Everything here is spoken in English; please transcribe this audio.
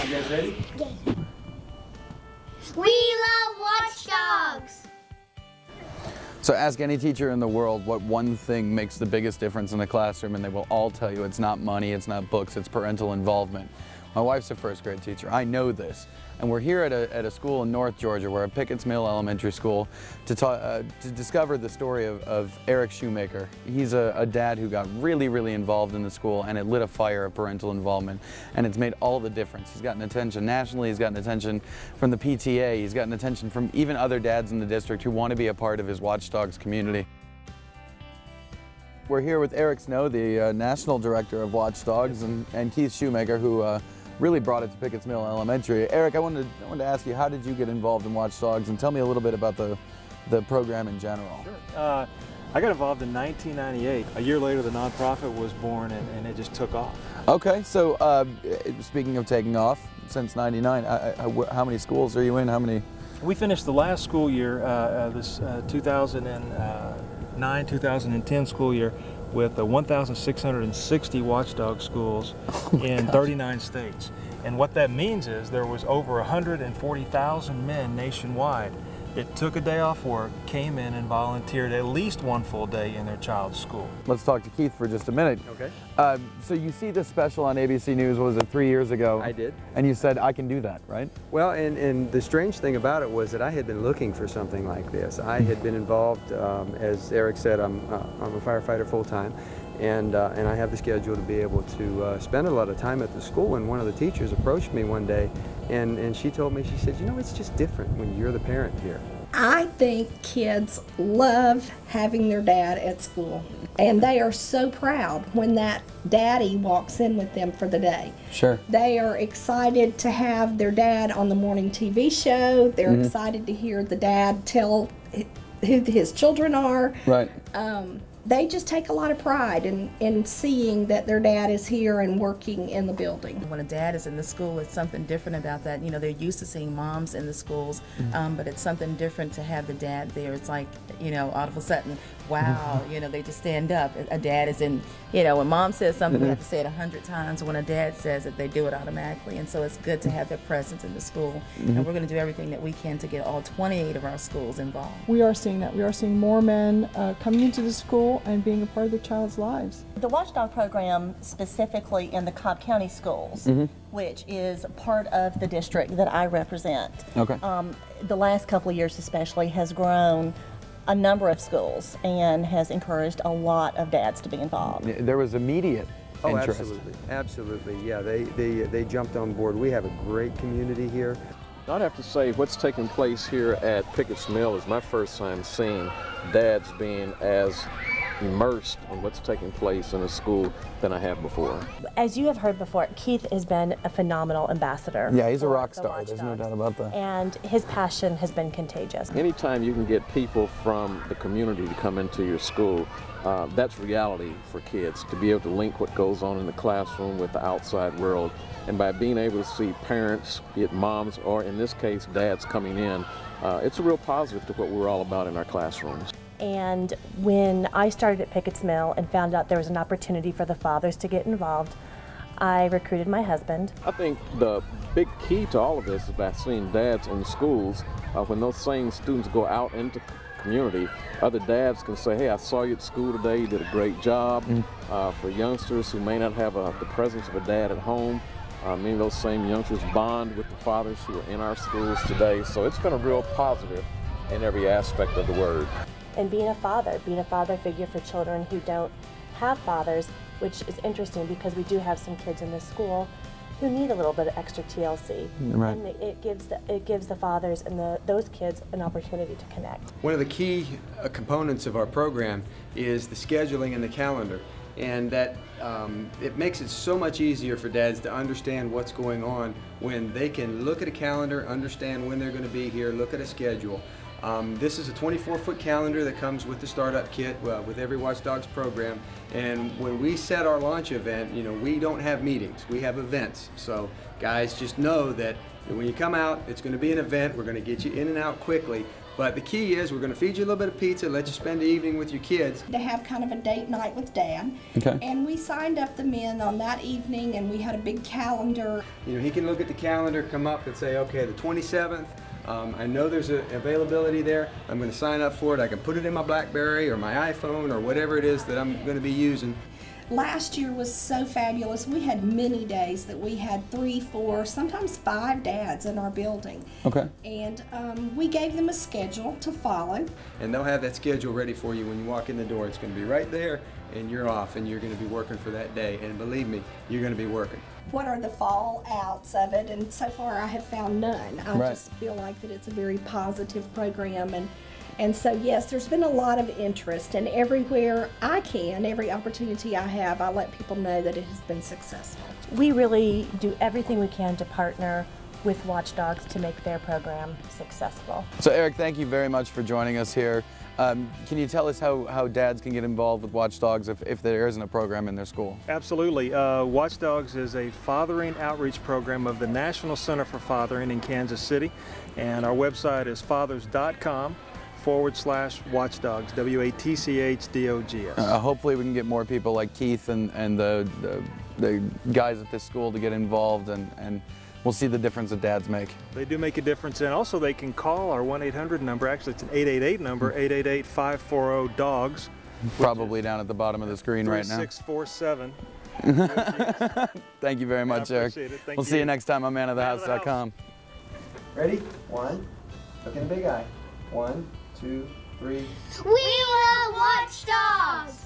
You guys ready? Yes. We love Watch Dogs! So ask any teacher in the world what one thing makes the biggest difference in a classroom, and they will all tell you it's not money, it's not books, it's parental involvement. My wife's a first grade teacher. I know this. And we're here at a school in North Georgia. We're at Pickett's Mill Elementary School to discover the story of Eric Shoemaker. He's a dad who got really involved in the school, and it lit a fire of parental involvement. And it's made all the difference. He's gotten attention nationally, he's gotten attention from the PTA, he's gotten attention from even other dads in the district who want to be a part of his Watch Dogs community. We're here with Eric Snow, the National Director of Watch Dogs, and Keith Shoemaker, who really brought it to Pickett's Mill Elementary. Eric, I wanted to ask you, how did you get involved in Watch Dogs, and tell me a little bit about the program in general. Sure. I got involved in 1998. A year later, the nonprofit was born, and it just took off. Okay, so speaking of taking off, since '99, how many schools are you in? How many? We finished the last school year, this 2009-2010 school year, with 1,660 watchdog schools in 39 states. And what that means is there was over 140,000 men nationwide that took a day off work, came in and volunteered at least one full day in their child's school. Let's talk to Keith for just a minute. Okay. So you see this special on ABC News, what was it, 3 years ago? I did. And you said, I can do that, right? Well, and the strange thing about it was that I had been looking for something like this. I had been involved, as Eric said, I'm a firefighter full-time, and I have the schedule to be able to spend a lot of time at the school. And one of the teachers approached me one day, and she told me, she said, you know, it's just different when you're the parent here. I think kids love having their dad at school, and they are so proud when that daddy walks in with them for the day. Sure. They are excited to have their dad on the morning TV show. They're excited to hear the dad tell who his children are. Right. They just take a lot of pride in seeing that their dad is here and working in the building. When a dad is in the school, it's something different about that. You know, they're used to seeing moms in the schools, but it's something different to have the dad there. It's like, you know, all of a sudden, wow, you know, they just stand up. A dad is in, you know, when mom says something, they have to say it 100 times. When a dad says it, they do it automatically. And so it's good to have their presence in the school. And we're going to do everything that we can to get all 28 of our schools involved. We are seeing that. We are seeing more men coming into the school and being a part of their child's lives. The Watchdog program, specifically in the Cobb County schools, which is part of the district that I represent, the last couple of years especially has grown a number of schools and has encouraged a lot of dads to be involved. There was immediate interest. Absolutely. Yeah, they jumped on board. We have a great community here. I'd have to say what's taking place here at Pickett's Mill is my first time seeing dads being as immersed in what's taking place in a school than I have before. As you have heard before, Keith has been a phenomenal ambassador. Yeah, he's a rock star, there's no doubt about that. And his passion has been contagious. Anytime you can get people from the community to come into your school, that's reality for kids, to be able to link what goes on in the classroom with the outside world. And by being able to see parents, be it moms or in this case dads coming in, it's a real positive to what we're all about in our classrooms. And when I started at Pickett's Mill and found out there was an opportunity for the fathers to get involved, I recruited my husband. I think the big key to all of this is by seeing dads in schools. When those same students go out into community, other dads can say, hey, I saw you at school today, you did a great job. For youngsters who may not have the presence of a dad at home, many of those same youngsters bond with the fathers who are in our schools today. So it's been a real positive in every aspect of the word. And being a father figure for children who don't have fathers, which is interesting because we do have some kids in this school who need a little bit of extra TLC. Right. And it gives the fathers and those kids an opportunity to connect. One of the key components of our program is the scheduling and the calendar. And that it makes it so much easier for dads to understand what's going on when they can look at a calendar, understand when they're going to be here, look at a schedule. This is a 24-foot calendar that comes with the startup kit with every Watch Dogs program. And when we set our launch event, you know, we don't have meetings, we have events. So guys, just know that when you come out, it's going to be an event. We're going to get you in and out quickly. But the key is we're going to feed you a little bit of pizza, let you spend the evening with your kids. To have kind of a date night with Dad. Okay. And we signed up the men on that evening, and we had a big calendar. You know, he can look at the calendar, come up and say, okay, the 27th, I know there's an availability there. I'm going to sign up for it. I can put it in my BlackBerry or my iPhone or whatever it is that I'm going to be using. Last year was so fabulous. We had many days that we had 3, 4, sometimes 5 dads in our building. Okay. And we gave them a schedule to follow. And they'll have that schedule ready for you when you walk in the door. It's going to be right there, and you're off, and you're going to be working for that day. And believe me, you're going to be working. What are the fallouts of it? And so far I have found none. I Right. just feel like that it's a very positive program. And so, yes, there's been a lot of interest, and everywhere I can, every opportunity I have, I let people know that it has been successful. We really do everything we can to partner with Watch Dogs to make their program successful. So Eric, thank you very much for joining us here. Can you tell us how dads can get involved with Watch Dogs if there isn't a program in their school? Absolutely. Watch Dogs is a fathering outreach program of the National Center for Fathering in Kansas City, and our website is fathers.com/watchdogs, WATCHDOGS. Hopefully we can get more people like Keith and the guys at this school to get involved, and we'll see the difference that dads make. They do make a difference, and also they can call our 1-800 number. Actually, it's an 888 number, 888-540-DOGS. Probably down at the bottom of the screen right now. 3647. Thank you very much, Eric. Thank We'll see you next time on manofthehouse.com. Ready? 1, look in the big eye. 1, 2, 3. We love Watch Dogs!